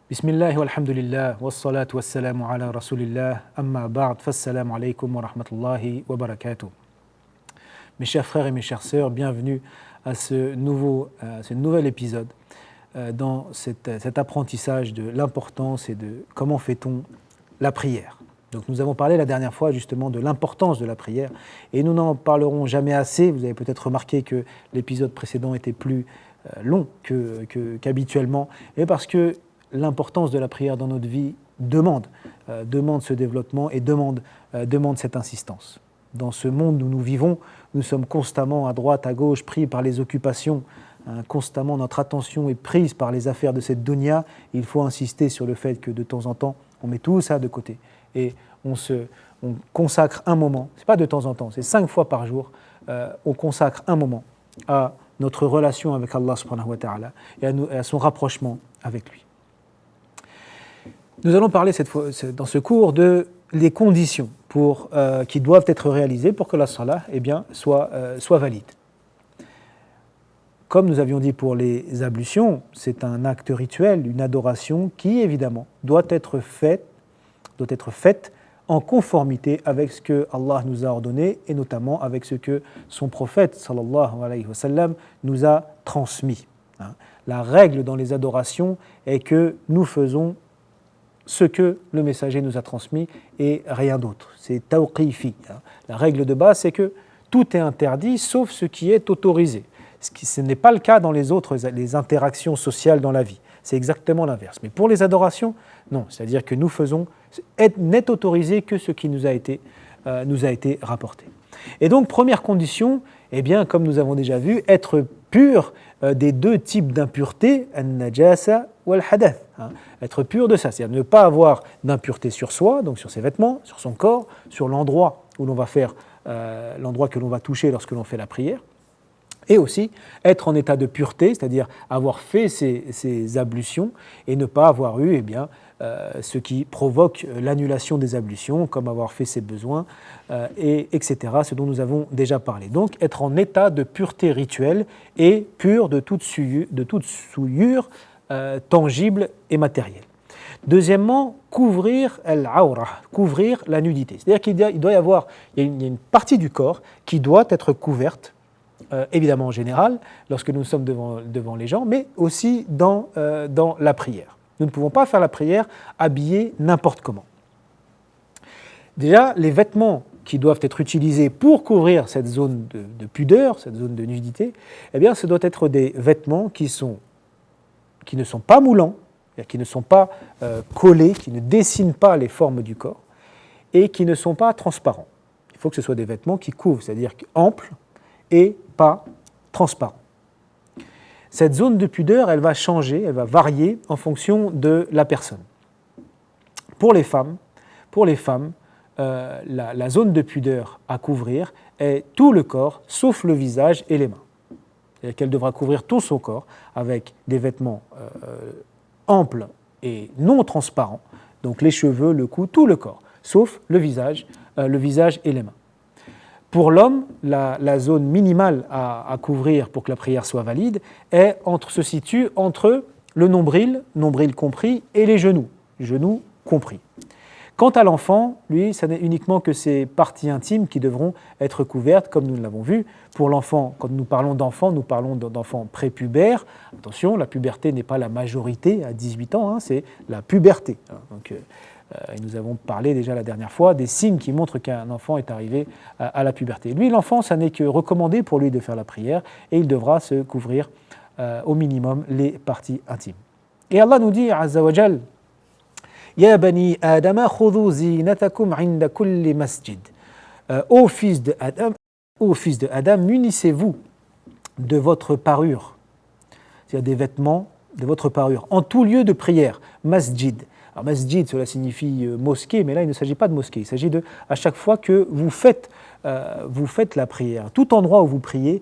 Bismillah walhamdulillah wassalatu wassalamu ala rasulillah amma ba'd fassalamu alaykum wa rahmatullahi wa barakatuh. Mes chers frères et mes chères sœurs, bienvenue à ce nouvel épisode dans cet apprentissage de l'importance et de comment fait-on la prière. Donc nous avons parlé la dernière fois justement de l'importance de la prière et nous n'en parlerons jamais assez. Vous avez peut-être remarqué que l'épisode précédent était plus long qu'habituellement, et parce que l'importance de la prière dans notre vie demande ce développement et demande cette insistance. Dans ce monde où nous vivons, nous sommes constamment à droite, à gauche, pris par les occupations, constamment notre attention est prise par les affaires de cette dunya. Il faut insister sur le fait que de temps en temps, on met tout ça de côté et on consacre un moment, c'est pas de temps en temps, c'est 5 fois par jour, on consacre un moment à notre relation avec Allah subhanahu wa ta'ala et à son rapprochement avec lui. Nous allons parler cette fois, dans ce cours des conditions qui doivent être réalisées pour que la salah soit valide. Comme nous avions dit pour les ablutions, c'est un acte rituel, une adoration qui évidemment doit être faite en conformité avec ce que Allah nous a ordonné et notamment avec ce que son prophète sallallahu alayhi wa sallam nous a transmis. La règle dans les adorations est que nous faisons ce que le messager nous a transmis et rien d'autre. C'est tawqifi. La règle de base, c'est que tout est interdit sauf ce qui est autorisé. Ce n'est pas le cas dans les interactions sociales dans la vie. C'est exactement l'inverse. Mais pour les adorations, non. C'est-à-dire que n'est autorisé que ce qui nous a été rapporté. Et donc, première condition, comme nous avons déjà vu, être pur des deux types d'impureté, an-najasa wal-hadath. Être pur de ça, c'est-à-dire ne pas avoir d'impureté sur soi, donc sur ses vêtements, sur son corps, sur l'endroit où l'on va faire, l'endroit que l'on va toucher lorsque l'on fait la prière, et aussi être en état de pureté, c'est-à-dire avoir fait ces ablutions et ne pas avoir eu ce qui provoque l'annulation des ablutions, comme avoir fait ses besoins, etc., ce dont nous avons déjà parlé. Donc être en état de pureté rituelle et pur de toute souillure tangible et matérielle. Deuxièmement, couvrir al-awra, couvrir la nudité. C'est-à-dire qu'il y a une partie du corps qui doit être couverte, évidemment en général, lorsque nous sommes devant les gens, mais aussi dans la prière. Nous ne pouvons pas faire la prière habillés n'importe comment. Déjà, les vêtements qui doivent être utilisés pour couvrir cette zone de pudeur, cette zone de nudité, ce doit être des vêtements qui ne sont pas moulants, qui ne sont pas collés, qui ne dessinent pas les formes du corps et qui ne sont pas transparents. Il faut que ce soit des vêtements qui couvrent, c'est-à-dire amples et pas transparents. Cette zone de pudeur, elle va changer, elle va varier en fonction de la personne. Pour les femmes, la zone de pudeur à couvrir est tout le corps, sauf le visage et les mains. C'est-à-dire qu'elle devra couvrir tout son corps avec des vêtements amples et non transparents, donc les cheveux, le cou, tout le corps, sauf le visage et les mains. Pour l'homme, la zone minimale à couvrir pour que la prière soit valide se situe entre le nombril compris, et les genoux compris. Quant à l'enfant, lui, ça n'est uniquement que ses parties intimes qui devront être couvertes, comme nous l'avons vu. Pour l'enfant, quand nous parlons d'enfants prépubères. Attention, la puberté n'est pas la majorité à 18 ans, c'est la puberté. Donc, nous avons parlé déjà la dernière fois des signes qui montrent qu'un enfant est arrivé à la puberté. Lui, l'enfant, ça n'est que recommandé pour lui de faire la prière et il devra se couvrir au minimum les parties intimes. Et Allah nous dit, Azza wa Jal, Ya bani Adama khudhu zinatakum 'inda kulli masjid. Ô fils de Adam, munissez-vous de votre parure, c'est-à-dire des vêtements de votre parure, en tout lieu de prière, masjid. Alors masjid, cela signifie mosquée, mais là il ne s'agit pas de mosquée, il s'agit à chaque fois que vous faites la prière, tout endroit où vous priez,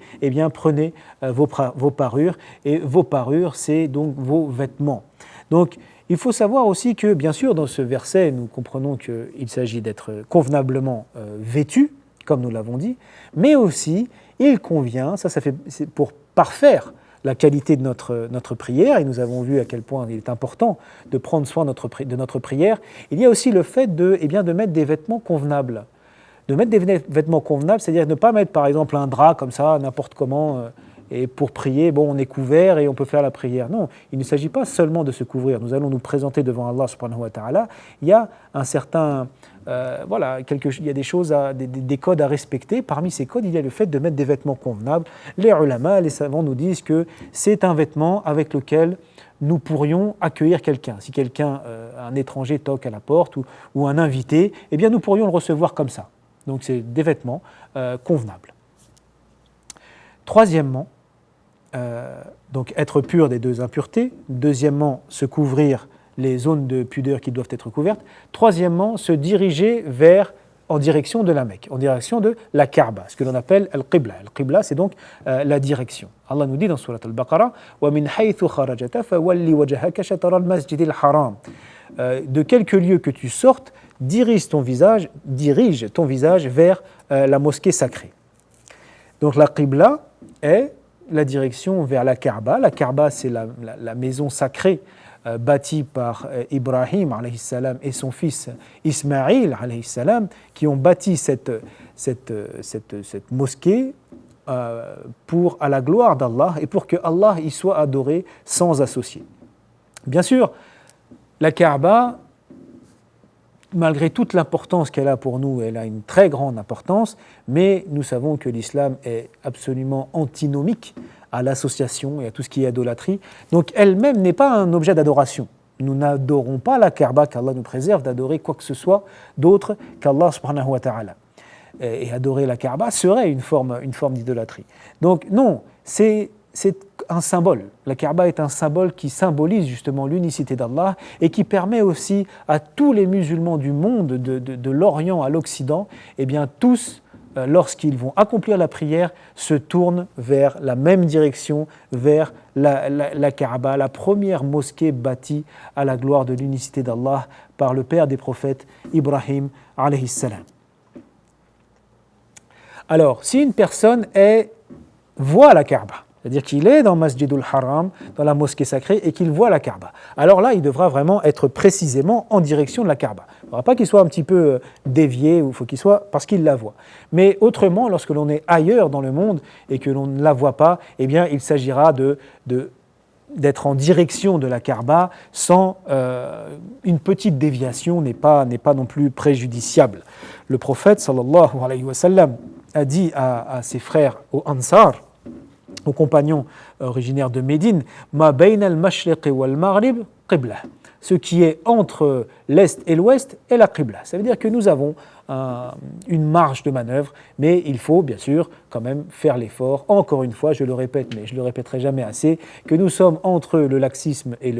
prenez vos parures, et vos parures, c'est donc vos vêtements. Donc il faut savoir aussi que, bien sûr, dans ce verset, nous comprenons qu'il s'agit d'être convenablement vêtu, comme nous l'avons dit, mais aussi, il convient, c'est pour parfaire la qualité de notre prière, et nous avons vu à quel point il est important de prendre soin de notre prière, il y a aussi le fait de mettre des vêtements convenables. De mettre des vêtements convenables, c'est-à-dire ne pas mettre par exemple un drap comme ça, n'importe comment, et pour prier, bon, on est couvert et on peut faire la prière. Non, il ne s'agit pas seulement de se couvrir. Nous allons nous présenter devant Allah subhanahu wa ta'ala. Il y a un certain, il y a des choses, des codes à respecter. Parmi ces codes, il y a le fait de mettre des vêtements convenables. Les ulama, les savants nous disent que c'est un vêtement avec lequel nous pourrions accueillir quelqu'un. Si quelqu'un, un étranger toque à la porte ou un invité, eh bien nous pourrions le recevoir comme ça. Donc c'est des vêtements convenables. Troisièmement, donc être pur des deux impuretés. Deuxièmement, se couvrir les zones de pudeur qui doivent être couvertes. Troisièmement, se diriger en direction de la Mecque, en direction de la Kaaba, ce que l'on appelle al-Qibla. Al-Qibla, c'est donc la direction. Allah nous dit dans Surat Al-Baqarah وَمِنْ حَيْثُ خَرَجْتَ فَوَلِّ وَجْهَكَ شَطْرَ الْمَسْجِدِ الْحَرَامِ. De quelque lieu que tu sortes, dirige ton visage vers la mosquée sacrée. Donc la Qibla est la direction vers la Kaaba. La Kaaba, c'est la maison sacrée bâtie par Ibrahim alayhi salam et son fils Ismaïl alayhi salam, qui ont bâti cette mosquée à la gloire d'Allah et pour que Allah y soit adoré sans associé. Bien sûr, la Kaaba, malgré toute l'importance qu'elle a pour nous, elle a une très grande importance, mais nous savons que l'islam est absolument antinomique à l'association et à tout ce qui est idolâtrie. Donc elle-même n'est pas un objet d'adoration. Nous n'adorons pas la Kaaba, qu'Allah nous préserve d'adorer quoi que ce soit d'autre qu'Allah subhanahu wa ta'ala. Et adorer la Kaaba serait une forme d'idolâtrie. Donc non, c'est un symbole. La Kaaba est un symbole qui symbolise justement l'unicité d'Allah et qui permet aussi à tous les musulmans du monde, de l'Orient à l'Occident, eh bien tous, lorsqu'ils vont accomplir la prière, se tournent vers la même direction, vers la Kaaba, la première mosquée bâtie à la gloire de l'unicité d'Allah par le père des prophètes, Ibrahim alayhi salam. Alors, si une personne voit la Kaaba, c'est-à-dire qu'il est dans Masjidul Haram, dans la mosquée sacrée, et qu'il voit la Kaaba, alors là, il devra vraiment être précisément en direction de la Kaaba. Il ne faudra pas qu'il soit un petit peu dévié, il faut qu'il soit parce qu'il la voit. Mais autrement, lorsque l'on est ailleurs dans le monde et que l'on ne la voit pas, eh bien, il s'agira d'être en direction de la Kaaba sans une petite déviation n'est pas non plus préjudiciable. Le prophète sallallahu alayhi wa sallam a dit à ses frères aux Ansar, aux compagnons originaires de Médine, Ma bayna al-mashriq wal maghrib qibla. Ce qui est entre l'est et l'ouest est la qibla. Ça veut dire que nous avons une marge de manœuvre, mais il faut bien sûr quand même faire l'effort. Encore une fois, je le répète, mais je le répéterai jamais assez, que nous sommes entre le laxisme et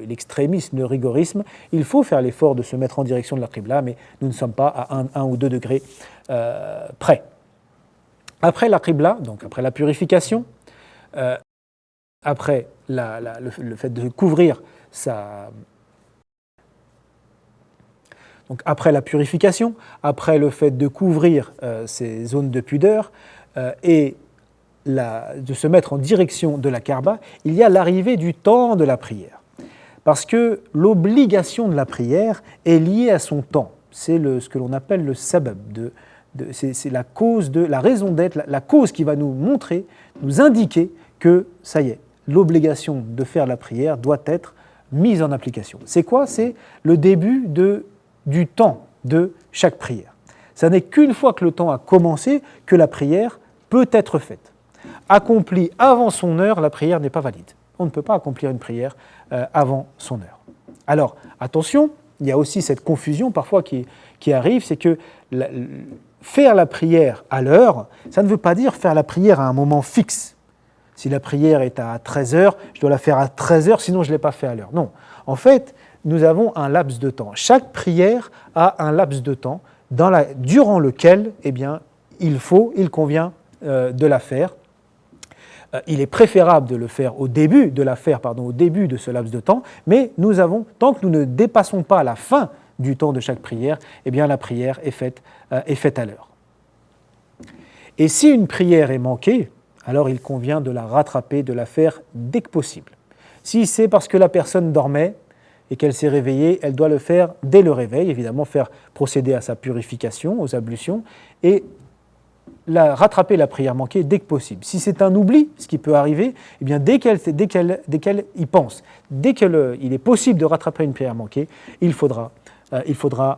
l'extrémisme, le rigorisme. Il faut faire l'effort de se mettre en direction de la qibla, mais nous ne sommes pas à 1 ou 2 degrés près. Après la qibla, donc après la purification, après le fait de couvrir donc après la purification, après le fait de couvrir ces zones de pudeur et de se mettre en direction de la Kaaba, il y a l'arrivée du temps de la prière. Parce que l'obligation de la prière est liée à son temps. C'est ce que l'on appelle le sabab, c'est la cause la raison d'être, la cause qui va nous montrer, nous indiquer que ça y est, l'obligation de faire la prière doit être mise en application. C'est quoi ? C'est le début du temps de chaque prière. Ça n'est qu'une fois que le temps a commencé que la prière peut être faite. Accomplie avant son heure, la prière n'est pas valide. On ne peut pas accomplir une prière avant son heure. Alors, attention, il y a aussi cette confusion parfois qui arrive, c'est que faire la prière à l'heure, ça ne veut pas dire faire la prière à un moment fixe. Si la prière est à 13h, je dois la faire à 13h, sinon je ne l'ai pas fait à l'heure. Non. En fait, nous avons un laps de temps. Chaque prière a un laps de temps durant lequel eh bien, il convient de la faire. Il est préférable de le faire au début de ce laps de temps, mais tant que nous ne dépassons pas la fin du temps de chaque prière, eh bien la prière est faite à l'heure. Et si une prière est manquée, alors il convient de la rattraper, de la faire dès que possible. Si c'est parce que la personne dormait et qu'elle s'est réveillée, elle doit le faire dès le réveil, évidemment faire procéder à sa purification, aux ablutions, et rattraper la prière manquée dès que possible. Si c'est un oubli, ce qui peut arriver, eh bien dès qu'elle y pense, dès qu'il est possible de rattraper une prière manquée, il faudra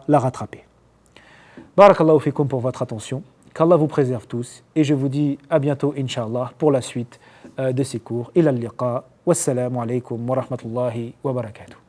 la rattraper. Barakallahu fikum pour votre attention. Qu'Allah vous préserve tous. Et je vous dis à bientôt, Inch'Allah, pour la suite de ces cours. Ila al-liqa. Wassalamu alaikum wa rahmatullahi wa barakatuh.